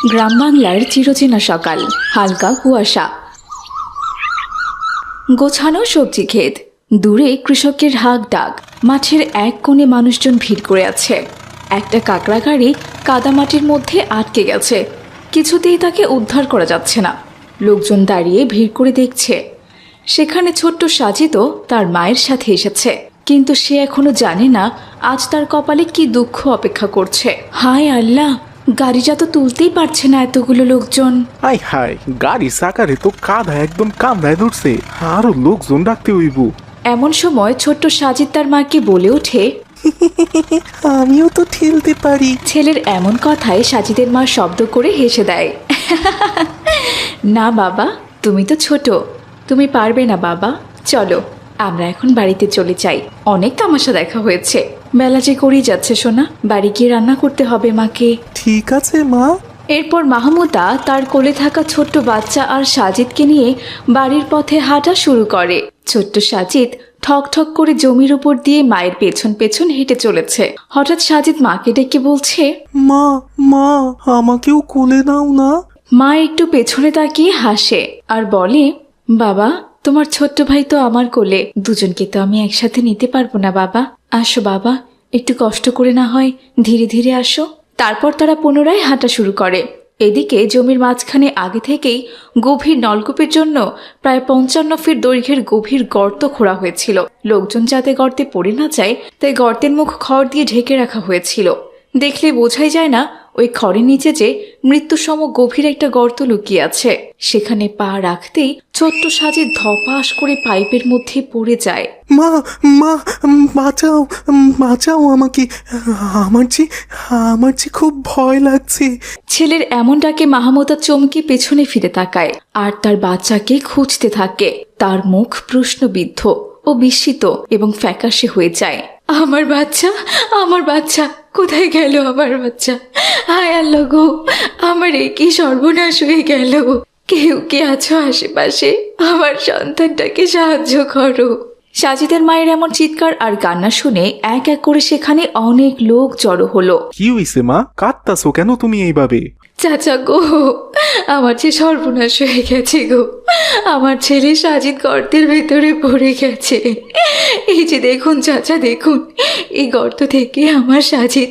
গ্রাম বাংলার চিরচেনা সকাল, হালকা কুয়াশা, গোছানো সবজি ক্ষেত, দূরে কৃষকের হাঁক ডাক, মাঠের এক কোণে মানুষজন ভিড় করে আছে। একটা কাকড়া গাড়ি কাদামাটির মধ্যে আটকে গেছে, কিছুতেই তাকে উদ্ধার করা যাচ্ছে না। লোকজন দাঁড়িয়ে ভিড় করে দেখছে। সেখানে ছোট্ট সাজিদও তার মায়ের সাথে এসেছে, কিন্তু সে এখনো জানে না আজ তার কপালে কি দুঃখ অপেক্ষা করছে। হায় আল্লাহ, গাড়িটা তো তুলতেই পারছে না এতগুলো লোকজন। হাই হাই, গাড়ি সাকারে তো কাদা একদম কামড়ায় ধরছে, আরো লোকজন ডাকতে হইব। এমন সময় ছোট্ট সাজিদ তার মাকে বলে ওঠে, আমিও তো ঠেলতে পারি। ছেলের এমন কথায় সাজিদের মা শব্দ করে হেসে দেয়। না বাবা, তুমি তো ছোট, তুমি পারবে না বাবা। চলো আমরা এখন বাড়িতে চলে যাই, অনেক তামাশা দেখা হয়েছে। বেলা যে করেই যাচ্ছে সোনা, বাড়ি গিয়ে রান্না করতে হবে মাকে। ঠিক আছে মা। এরপর মাহমুদা তার কোলে থাকা ছোট্ট বাচ্চা আর সাজিদকে নিয়ে বাড়ির পথে হাঁটা শুরু করে। ছোট্ট সাজিদ ঠক ঠক করে জমির উপর দিয়ে মায়ের পেছন পেছন হেঁটে চলেছে। হঠাৎ সাজিদ মাকে ডেকে বলছে, মা মা, আমাকেও কোলে নাও না। মা একটু পেছনে তাকিয়ে হাসে আর বলে, বাবা তোমার ছোট্ট ভাই তো আমার কোলে, দুজনকে তো আমি একসাথে নিতে পারবো না বাবা। আসো বাবা, একটু কষ্ট করে না হয় ধীরে ধীরে আসো। তারপর তারা পুনরায় হাঁটা শুরু করে। এদিকে জমির মাঝখানে আগে থেকেই গভীর নলকূপের জন্য প্রায় 55 ফিট দৈর্ঘ্যের গভীর গর্ত খোঁড়া হয়েছিল। লোকজন যাতে গর্তে পড়ে না যায় তাই গর্তের মুখ খড় দিয়ে ঢেকে রাখা হয়েছিল। দেখলে বোঝাই যায় না ওই খড়ের নিচে যে মৃত্যুসম গভীর একটা গর্ত লুকিয়ে আছে। সেখানে পা রাখতেই ছোট্ট সাজিদ ধপাস করে পাইপের মধ্যে পড়ে যায়। মা মা, বাঁচাও বাঁচাও আমাকে, আমার যে খুব ভয় লাগছে। ছেলের এমন ডাকে মাহমুদা চমকে পেছনে ফিরে তাকায় আর তার বাচ্চাকে খুঁজতে থাকে। তার মুখ প্রশ্নবিদ্ধ ও বিস্মিত এবং ফ্যাকাশে হয়ে যায়। আমার বাচ্চা, আমার বাচ্চা কোথায় গেল? আমার বাচ্চা, হায় আল্লাহ গো, আমার এ কি সর্বনাশ হয়ে গেল। কেউ কি আছো আশেপাশে? আমার সন্তানটাকে সাহায্য করো। সাজিদের মায়ের এমন চিৎকার আর কান্না শুনে এক এক করে সেখানে অনেক লোক জড়ো হলো। কি হইছে মা, কাঁদতাছো কেন তুমি এইভাবে? চাচা গো, আমার যে সর্বনাশ হয়ে গেছে গো, আমার ছেলে সাজিদ গর্তের ভেতরে পড়ে গেছে। এই যে দেখুন চাচা, দেখুন এই গর্ত থেকে আমার সাজিদ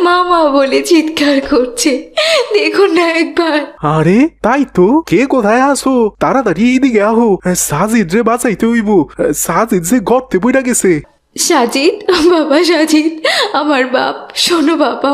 মা মা বলে চিৎকার করছে, দেখুন না একবার। আরে তাই তো, কে কোথায় আসো? তাড়াতাড়ি এইদিকে আহো, সাজিদ রে বাঁচাইতে হইব, সাজিদ যে গর্তে পড়া গেছে। সাজিদ, বাবা সাজিদ, আমার বাপ, শোনো বাবা,